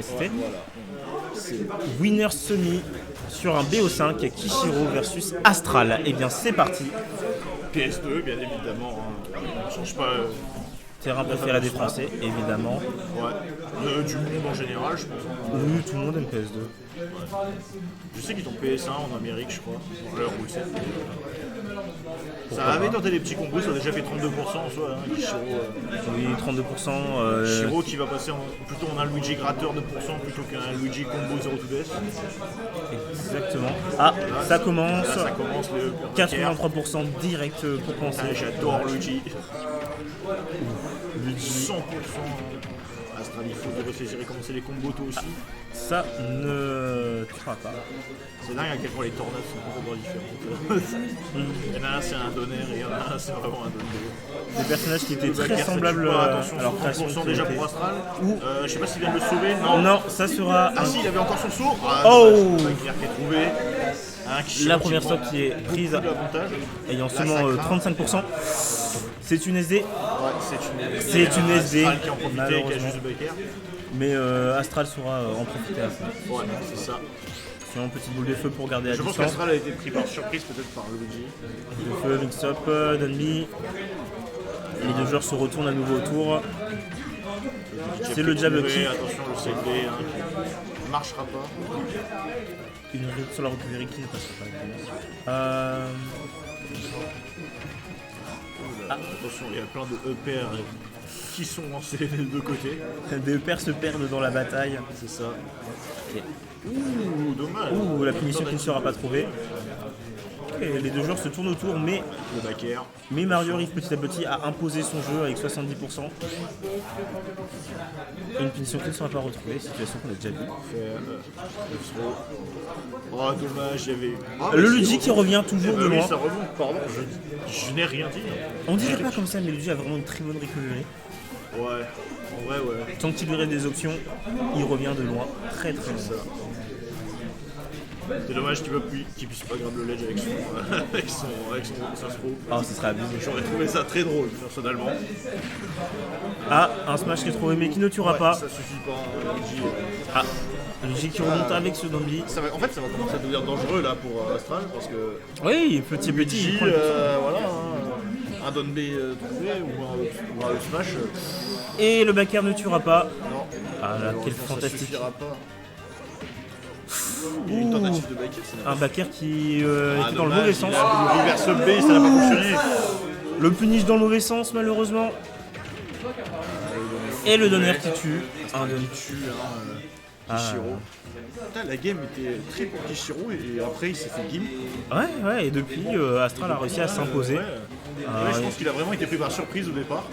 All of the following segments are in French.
l'ai cité. Voilà. Winner semi sur un BO5, Kishiro versus Astral. Et bien c'est parti. PS2, bien évidemment. Hein. On ne change pas. Terrain préféré des Français, évidemment. Ouais. Du monde en général, je pense. Oui, tout le monde aime PS2. Ouais. Je sais qu'ils ont PS1 en Amérique, je crois. Dans leur rule set. Ça avait tenté des petits combos, ça a déjà fait 32% en soi. Hein, Kishiro, Oui, 32%. Kishiro qui va passer plutôt en un Luigi gratteur de pourcent plutôt qu'un Luigi combo 0 to death. Exactement. Ah, ça commence. Là, ça commence le 83% direct pour penser. Ah, j'adore Luigi. 100%. Astral, il faut de réfléchir et commencer les combos toi aussi. Ça ne tuera pas. C'est dingue à quel point les tornades sont complètement différentes. Il y en a un c'est un donner et il y en a un c'est vraiment un donner. Des personnages qui étaient Le très Baker, semblables attention, à leur création. 30% déjà pour Astral. Ou Je sais pas s'il vient de le sauver. Non. non, ça sera Ah si, il avait encore son saut. Ah, oh Baker qui est trouvé. la première stop qui est prise, ayant seulement 35%. C'est une SD. Ouais, c'est une SD. Astral qui en profitait et qui a juste Baker. Mais Astral saura en profiter à fond. Ouais, c'est ça. Sinon, petite boule de feu pour garder la Je distance. pense qu'Astral a été pris par surprise peut-être par Luigi. De feu, mix-up, d'ennemi. Les deux joueurs se retournent à nouveau autour. C'est le jab qui attention le CD hein, qui marchera pas. Une ride sur la recovery qui ne passera pas. Attention, il y a plein de EPR qui sont lancés des deux côtés. Des EPR se perdent dans la bataille. C'est ça. Okay. Ouh, dommage. Ouh, la punition qui ne sera pas trouvée. Et les deux joueurs se tournent autour, mais Mario arrive petit à petit à imposer son jeu avec 70%. Et une punition qui ne sera pas retrouvée, situation qu'on a déjà vue. Oh dommage, il y avait... le Luigi qui revient toujours de loin. Oui, ça remonte, pardon, je n'ai rien dit. On dirait pas comme ça, mais Luigi a vraiment une très bonne recovery. Ouais, en vrai ouais. Tant qu'il lui reste des options, il revient de loin, très très loin. C'est dommage qu'il puisse pas grab le ledge avec son Pro. Ah, ce serait abusé. J'aurais trouvé ça très drôle, personnellement. Ah, un smash qui est trouvé mais qui ne tuera pas. Ça suffit pas, Luigi. Ah, Luigi qui remonte avec ce zombie. En fait, ça va commencer à devenir dangereux là pour Astral parce que. Oui, petit Luigi, il voilà, un down B trouvé ou un smash. Et le backer ne tuera pas. Non. Ah là, quel fantastique. Ça suffira pas. Il y a une tentative de backer, un backer qui était dans le mauvais sens. Le reverse B, ça n'a pas fonctionné. Le punish dans le mauvais sens, malheureusement. Et le donner qui tue. Un donner tue, Kishiro. Putain, la game était très pour Kishiro et après il s'est fait game. Ouais, et depuis, Astral a réussi à s'imposer. Je pense qu'il a vraiment été pris par surprise au départ.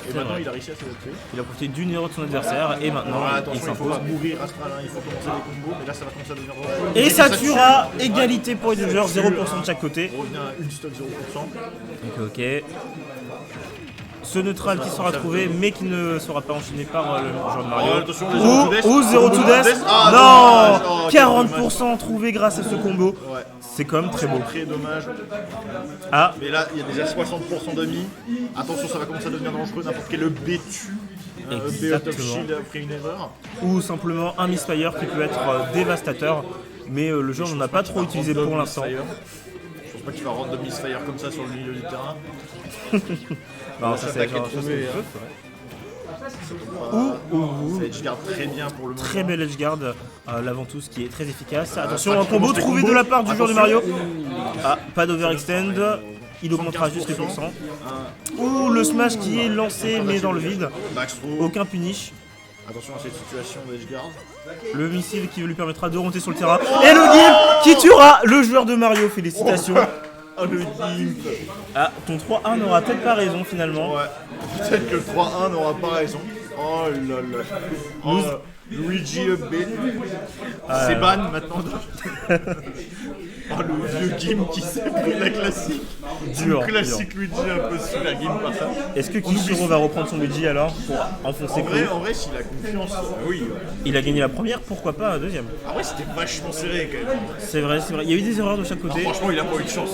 Et maintenant il a réussi à s'adapter. Il a profité d'une erreur de son adversaire et maintenant il s'impose. Il faut pas mourir Astral, il faut commencer les combos, mais là ça va commencer à devenir dangereux. Et ça tuera, égalité pour les deux joueurs, 0% de chaque côté. On revient à une stock 0%. Ok. Ce neutral qui sera trouvé mais qui ne sera pas enchaîné par le joueur de Mario. Ou 0 to death. Non, 40% trouvé grâce à ce combo. C'est quand même très beau. Très dommage. Ah. Mais là, il y a déjà 60% d'amis. Attention, ça va commencer à devenir dangereux. N'importe quel B tue. B out of shield après une erreur. Ou simplement un misfire qui peut être dévastateur. Mais le joueur n'en a pas trop utilisé pour l'instant. Je pense pas qu'il va rendre de misfire comme ça sur le milieu du terrain. Non, ça c'est genre trouvé. Ça edgeguard très bien pour le moment. Très bel edgeguard, l'avant-tous qui est très efficace. Attention, un combo trouvé de la part du joueur de Mario. Ah, pas d'overextend. Il augmentera juste les pourcents. Ouh, le smash qui est lancé mais dans le vide. Aucun punish. Attention à cette situation d'edgeguard. Le missile qui lui permettra de remonter sur le terrain. Et le gimp qui tuera le joueur de Mario. Félicitations. Oh le gimp. Ah, ton 3-1 n'aura peut-être pas raison finalement. Ouais, peut-être que le 3-1 n'aura pas raison. Oh là là. Oh, Luigi B. C'est ban maintenant. Oh le vieux Gim qui s'est pris la classique. Dur. Classique Luigi un peu super Gim par ça. Est-ce que Kishiro va reprendre son Luigi alors pour enfoncer En vrai, s'il a confiance, oui. Il a gagné la première, pourquoi pas la deuxième. Ah ouais, c'était vachement serré quand même. C'est vrai, c'est vrai. Il y a eu des erreurs de chaque côté. Franchement, il a pas eu de chance.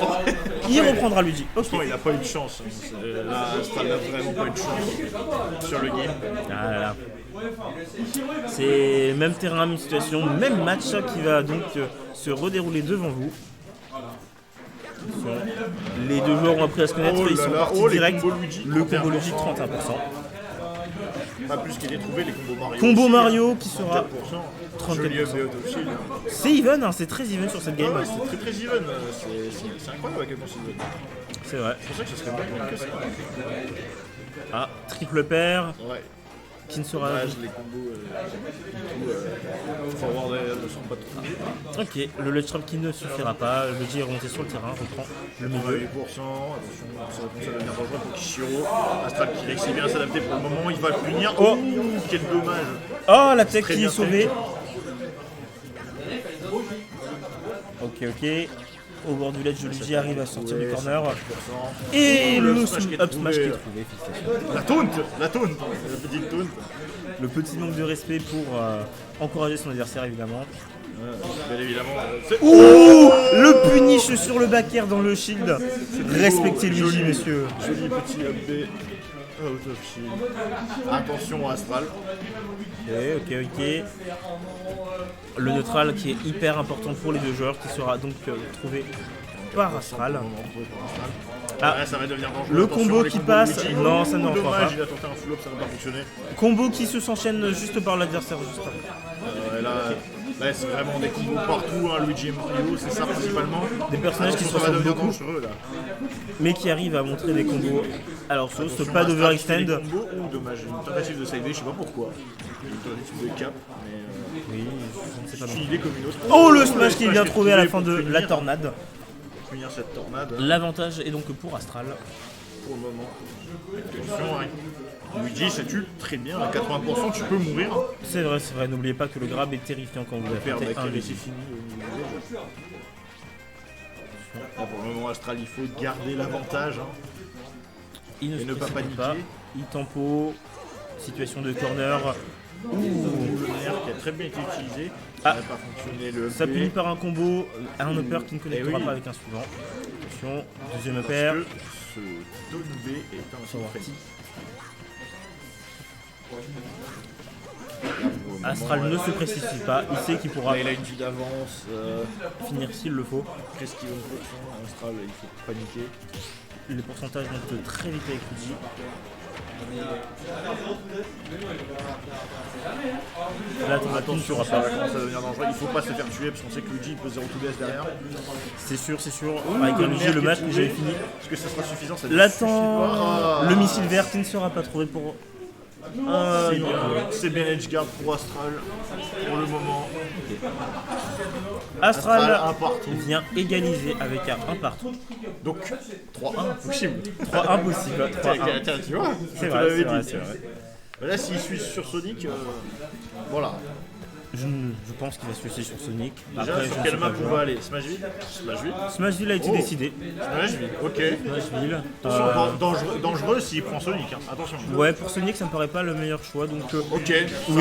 Il reprendra Luigi. Franchement, il a pas eu de chance. Là, Astral n'a vraiment pas eu de chance sur le game. Ah là là. C'est même terrain, même situation, même match qui va donc se redérouler devant vous. Les deux joueurs ont appris à se connaître, ils sont partis direct. Le combo Luigi 31%. Pas plus qu'il ait trouvé les combos Mario. Combo aussi, Mario qui sera 34%. Joli 34%. upbeat aussi. C'est even, hein, c'est très even sur cette game. Ouais, c'est très even. C'est incroyable à quel point c'est even. C'est vrai. C'est pour ça que ce serait bien que ça. Ah, triple pair Ouais. qui ne sera. Ouais, les combos forward ne sont pas trop. Ok, le ledge trap qui ne suffira pas. Le G est remonté sur le terrain, reprend le milieu. 8%, attention, ça va devenir dangereux pour Kishiro. Astral qui réussit bien à s'adapter pour le moment, il va le punir. Oh, quel dommage. Oh, la tech Très qui bien est sauvée. fait. Ok. Au bord du ledge, Luigi arrive à sortir du Ouais, corner. 50%. Et le up smash qui est up smash qui est trouvé. trouvé. Félicitations. La taunt, la petite taunt. Le petit manque de respect pour encourager son adversaire, évidemment. Bien évidemment. Oh, le punish sur le back air dans le shield. Respectez Luigi, Joli. messieurs. Joli petit up B. Out of shield. Attention Astral. Ok. Le neutral qui est hyper important pour les deux joueurs, qui sera donc trouvé par Astral. Ah, Ouais, ça va devenir dangereux. le Attention, combo les qui combos passe. Luigi. Non, ça ne rentre Dommage, pas. il a tenté un flop, ça n'a pas fonctionné. Combo qui se s'enchaîne juste par l'adversaire. Juste après. Là c'est vraiment des combos partout, hein, Luigi et Mario, c'est ça principalement. Des personnages qui se Attention, ça va ressemblent devenir beaucoup, dangereux là. mais qui arrivent à montrer des combos. Alors, sauce, Attention, pas Astral qui fait d'overextend. des combos. Oh, dommage, une tentative de sideways, je sais pas pourquoi. Une tentative de cap, mais Oui, je ne sais pas. non. filé comme une autre. Oh, le smash qui est bien est trouvé à la fin pour de punir- la tornade. pour punir cette tornade L'avantage est donc pour Astral. pour le moment. Attention, hein. Luigi, ça tue très bien, à 80% tu peux mourir. C'est vrai. N'oubliez pas que le grab est terrifiant quand vous Perdre affrontez un c'est Luigi. fini au niveau du jeu. Là, pour le moment, Astral, il faut garder l'avantage. Hein. Il ne Et se ne pas précipite paniquer. Il tempo. Situation de corner. Le nerf qui a très bien été utilisé. Ah. Ça n'a pas fonctionné le Ça B. punit par un combo, un upper qui ne connectera Eh oui. pas avec un suivant. Attention, deuxième Parce upper. que ce Don B est un Sur secret. Warty. Pour le Astral moment, ne se précipite pas, il sait qu'il pourra là, il a une vie d'avance. finir s'il le faut. Presque 11%. Astral, il faut paniquer. Les pourcentages montent très vite avec Luigi. Là, ton rapide, tu Attention, auras ça va pas. commencer à devenir dangereux. Il faut pas se faire tuer parce qu'on sait que Luigi il peut 0 to DS derrière. C'est sûr. Avec un Luigi, le match que j'avais fini. Est-ce que ça sera suffisant? Ça ne L'attend. suffit pas. Le missile vert qui ne sera pas trouvé pour. C'est bien. C'est bien edgeguard pour Astral pour le moment. Astral un partout. vient égaliser avec un partout. Donc 3-1 possible. 3 impossible. 3-1. Tiens, tu vois, C'est je te vrai, l'avais c'est vrai, dit. c'est vrai. Mais là, s'il suit sur Sonic, voilà. Je pense qu'il va se laisser sur Sonic. Déjà, Après, je sur ne quelle sais map pas on jouer. va aller? Smashville? Smashville? Smashville a été Oh. décidé. Smashville, ok. Smashville. Attention, dangereux s'il prend Sonic, hein. Attention. Ouais, pour Sonic, ça me paraît pas le meilleur choix. Donc, Ok, ça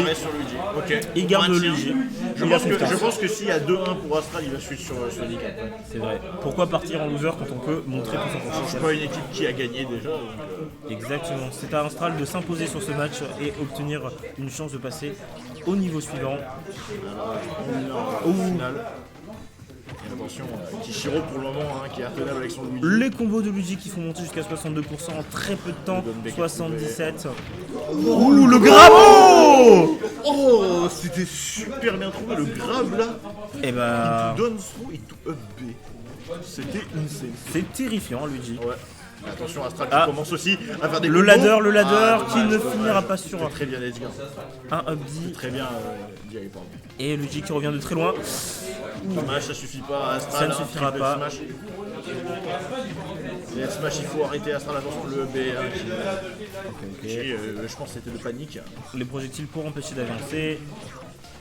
reste sur Luigi. Ok. il garde Maintien. Luigi. Je Il a pense, que, confiance. je pense que s'il y a 2-1 pour Astral, il va suivre sur Sonic après. C'est vrai. Pourquoi partir en loser quand on peut montrer tout son Je potentiel? pas une équipe qui a gagné déjà. Donc, Exactement. C'est à Astral de s'imposer sur ce match et obtenir une chance de passer au niveau suivant. au final. Et attention, Kishiro pour le moment, hein, qui est intenable avec son Luigi. Les combos de Luigi qui font monter jusqu'à 62% en très peu de temps. 77. Ouh, le grabo! Oh, c'était super bien trouvé le grab là. Et bah, Down throw et tout up B. C'était insane. c'est terrifiant, Luigi. Ouais. Mais attention, Astral qui Ah. commence aussi à faire des Le combos. ladder Ah, qui ne dommage. finira pas sur C'était très bien Edgar. un up B. Très bien Jerry, pardon. Et Luigi qui revient de très loin. Dommage, ça suffit pas. Astral, Ça ne un suffira triple pas. Smash. Et Smash, il faut arrêter Astral, attention, le B. Je pense que c'était de panique. Les projectiles pour empêcher d'avancer.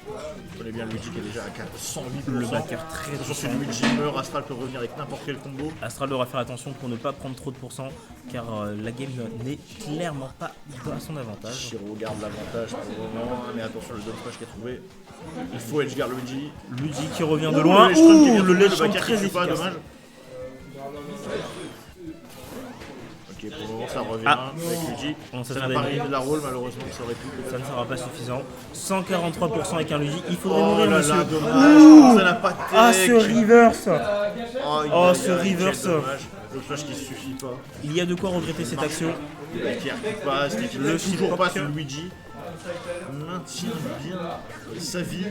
On connaît bien Luigi qui est déjà à 108%. Le backer très Attention, si puissant. Luigi meurt, Astral peut revenir avec n'importe quel combo. Astral devra faire attention pour ne pas prendre trop de pourcents car la game n'est clairement pas à son avantage. Shiro garde l'avantage pour le moment, mais attention, le down smash qui est trouvé. Il faut edgeguard Luigi. Luigi qui revient de loin. Le ledge trump qui est bien Ouh, le trouvé, ledge trump backer qui très tue pas, efficace. dommage. Ok, Ok, pour le moment ça revient avec Luigi. On Ça s'attendait n'a pas à arrivé de la roll malheureusement, ça aurait pu. Ça ne sera pas suffisant. 143% avec un Luigi. Il faudrait Oh mourir, là monsieur. là, dommage. Ça n'a pas de tech. Ah, ce reverse. Oh, ce reverse. Le flash qui suffit pas. Il y a de quoi regretter cette action. Le backer qui passe, qui Le ne toujours chip pas poker. sur Luigi. Maintient bien sa vie.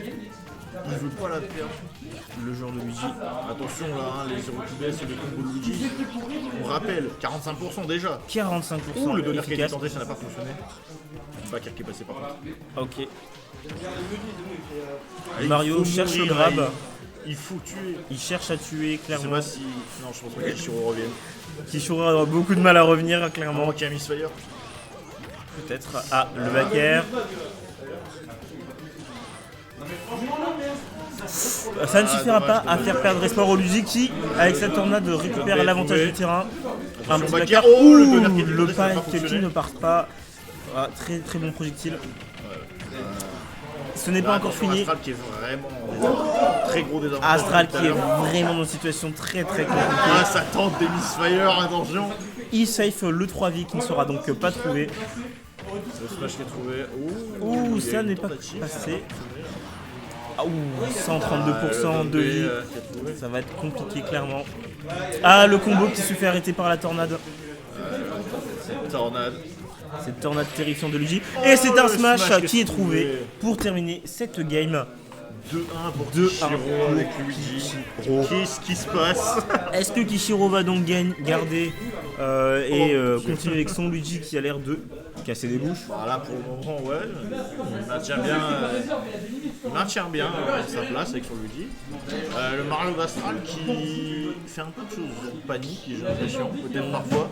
Il veut pas la perdre. Le joueur de Luigi. Attention là, hein, les 0 to death, les combos de Luigi. On rappelle, 45% déjà. 45% Ouh, le donner qui a été efficace. tenté, ça n'a pas fonctionné. Le backer qui est passé par contre. Ok. Allez, Mario il faut cherche le mourir, grab. là, Il faut tuer. Il cherche à tuer, Je sais clairement. pas si. Non, je pense pas qu'Ishiro revienne. Kishiro aura beaucoup de mal à revenir, clairement. Vraiment qu'il y a Misfire. Peut-être. Ah, le backer. Ça ne suffira dommage, pas à faire perdre espoir au Luigi qui, avec cette tornade, récupère l'avantage du terrain. Un petit backer. backer. Oh, le Ouh, donner qui est le tenté, ça n'a pas pike qui fonctionné. ne part pas. Ah, très très bon projectile. Ce n'est pas encore Attention, fini. Astral qui est vraiment en très gros désavantage. Astral tout à qui est l'heure. vraiment dans une situation très très compliquée. Ah, ça tente des Misfire, attention. Il safe le 3V qui ne sera donc pas trouvé. Le smash qui est trouvé. Ouh, il y a ça une n'est pas tentative. passé. Ah, ouh, 132% de vie. Qui est trouvé. Ça va être compliqué clairement. Ah, le combo qui se fait arrêter par la tornade. Tornade. Cette tornade terrifiante de Luigi. Et c'est un le smash smash qui qui est est trouvé trouvé. pour terminer cette game. 2-1 pour 2-1 Kishiro avec Luigi. Qu'est-ce qui se passe? Est-ce que Kishiro va donc garder et continuer avec son Luigi qui a l'air de casser des bouches? Bah là pour le moment ouais, il maintient bien sa place avec son Luigi. Le Mario d'Astral qui fait un peu de choses en panique, j'ai l'impression, peut-être parfois.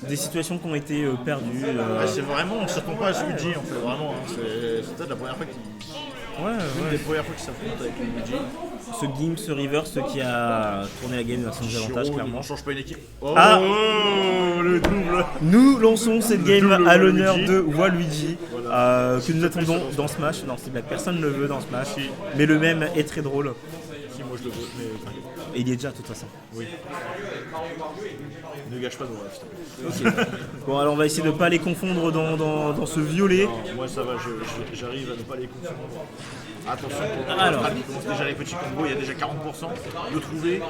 Des situations qui ont été perdues. Ouais, c'est vraiment, on ne s'attend pas à ce Luigi en fait, vraiment. Hein, c'est peut-être la première fois qu'il. Ouais, Une ouais. des premières fois qu'il s'affronte avec le Luigi. Ce game, ce reverse qui a tourné la game à son avantage Shiro, clairement. on change pas une équipe. Oh, Ah. le double. Nous lançons cette game double à l'honneur Waluigi. de Waluigi que nous attendons dans Smash. Non, c'est blague, personne ne le veut dans Smash. Mais le même est très drôle. Si moi je le veux, mais t'inquiète. Et il y est déjà de toute façon. Oui. Ne gâche pas nos rêves, s'il te plaît. Bon, alors on va essayer de ne pas les confondre dans ce violet. Non, moi ça va, j'arrive à ne pas les confondre. Attention pour Alors. Astral qui commence déjà les petits combos, il y a déjà 40%. Le trouver.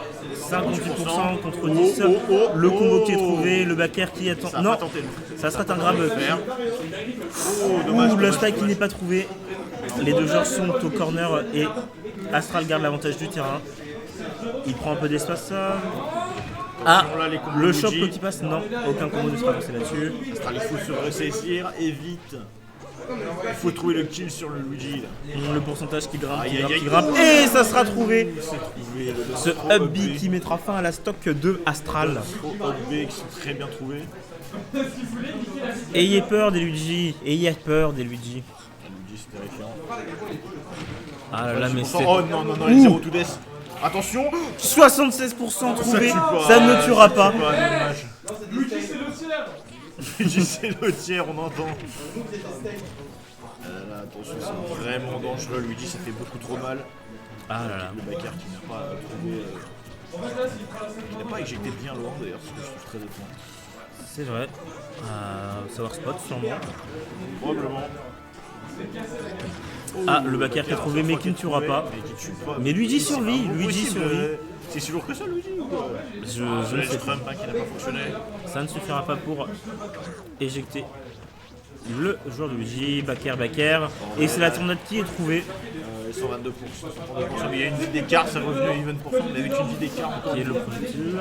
58% contre 10. Oh, oh, Le combo qui est oh. trouvé, le backer qui attend. Ça a Non, pas tenté. ça sera un grab. Faire. Oh, dommage. Ouh, le dommage, spike qui dommage. n'est pas trouvé. Les deux joueurs sont au corner et Astral garde l'avantage du terrain. Il prend un peu d'espace. Ah, Là, les combos le de shop Luigi. qui passe, non, aucun combo ne sera lancé là-dessus. Astral, il faut se ressaisir et vite. Il faut trouver le kill sur le Luigi. Là. Le pourcentage qui grimpe, Aïe, qui aïe, grimpe, aïe. qui grimpe. Et ça sera trouvé. C'est trouvé le Ce trop up B qui mettra fin à la stock de Astral. Trop up B qui sont très bien trouvés. Ayez peur des Luigi. Ayez peur des Luigi. Luigi c'est terrifiant. Ah là là, mais c'est... Oh non, non, non, les 0 to death. Attention. 76% trouvé, tue pas, ça ne tuera pas. tue dommage. Luigi c'est le tiers, on entend. Là, attention, c'est vraiment dangereux. Luigi ça fait beaucoup trop mal. Ah là là. Le backer qui n'a pas trouvé. Qui n'a pas éjecté bien loin d'ailleurs, ce que je trouve très étonnant. C'est vrai. Savoir spot sûrement. Probablement. Ah, le backer qui a trouvé mais qui ne tuera pas. Mais qui tue pas. Mais Luigi C'est survit, vraiment Luigi possible, survit. C'est si lourd que ça, Luigi ou quoi? Je Le ne sais pas. Trump qui n'a pas fonctionné. Ça ne suffira pas pour éjecter le joueur de Luigi. Backer. Et c'est la tornade qui est trouvée. 122%, 132%, mais il y a une vie d'écart, ça revenu à 20%, mais avec une vie d'écart encore. Qui est le projectile.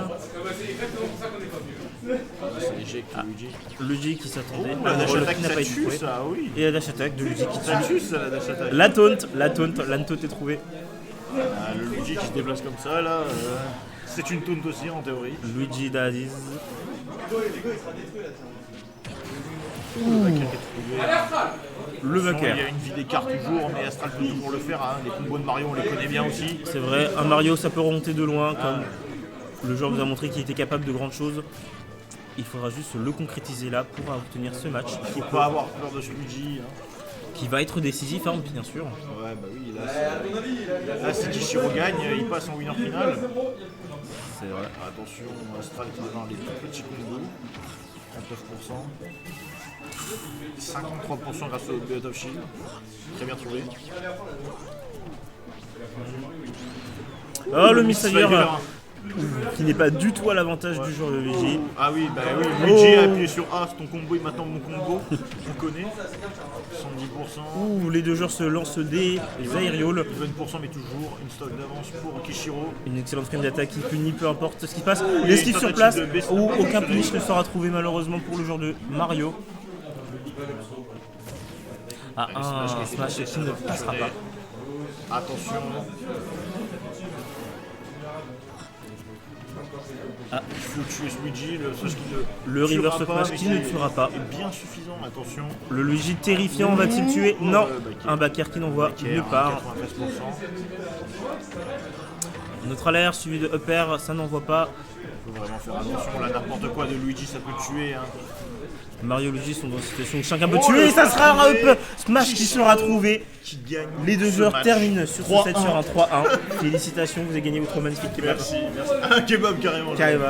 C'est léger que Luigi. Luigi qui s'attendait. La dash Oh, le attack, qui n'a ça pas été tue trouvé. ça, oui. Et la dash attack de Luigi qui Ça tue. tue ça, la dash attack. La taunt est trouvée. Ah, le Luigi qui se déplace comme ça, là, c'est une taunt aussi en théorie. Luigi d'Aziz. Le backer qui est trouvé. Le Il y backer. a une vie d'écart toujours, mais Astral peut toujours le faire. Hein. Les combos de Mario, on les connaît bien aussi. C'est vrai, un Mario ça peut remonter de loin comme le joueur nous a montré qu'il était capable de grandes choses. Il faudra juste le concrétiser là pour obtenir ce match Il faut pas avoir peur de ce Luigi. Hein. qui va être décisif, hein, bien sûr. Ouais, bah oui, là, si Kishiro gagne, il passe en winner final. C'est vrai. Attention, Astral est dans les tout petits combos. 39%. 53% grâce au Bullet of Shield. Très bien trouvé. Oh, le Misfire Misfire. qui n'est pas du tout à l'avantage du joueur de Luigi. Ah oui, bah oui, Luigi a appuyé sur A, ton combo est maintenant mon combo. On connaît. 70%. Ouh, les deux joueurs se lancent des aérioles. 20% mais toujours une stock d'avance pour Kishiro. Une excellente frame d'attaque qui punit peu importe ce qui se passe. Oui, L'esquive sur place tentative de baisse. où aucun punish ne sera trouvé malheureusement pour le joueur de Mario. Ah, un smash qui ne passera pas. Attention. Ah. Il faut tuer ce Luigi, le smash qui ne Le tuera reverse pas, smash mais qui ne tuera pas. est bien suffisant, attention. Le Luigi terrifiant va-t-il tuer? Non, backer. un backer qui n'envoie nulle part. 93%. Notre alerte suivi de upper, ça n'envoie pas. Il faut vraiment faire attention, là n'importe quoi de Luigi ça peut tuer. Hein. Mario et Luigi sont dans une situation où chacun peut tuer et ça sera un up smash qui sera trouvé. Qui gagne Les deux ce joueurs match. terminent sur ce 3-1. set sur un 3-1. Félicitations, vous avez gagné votre magnifique kebab. Merci. Un kebab carrément. Kebab.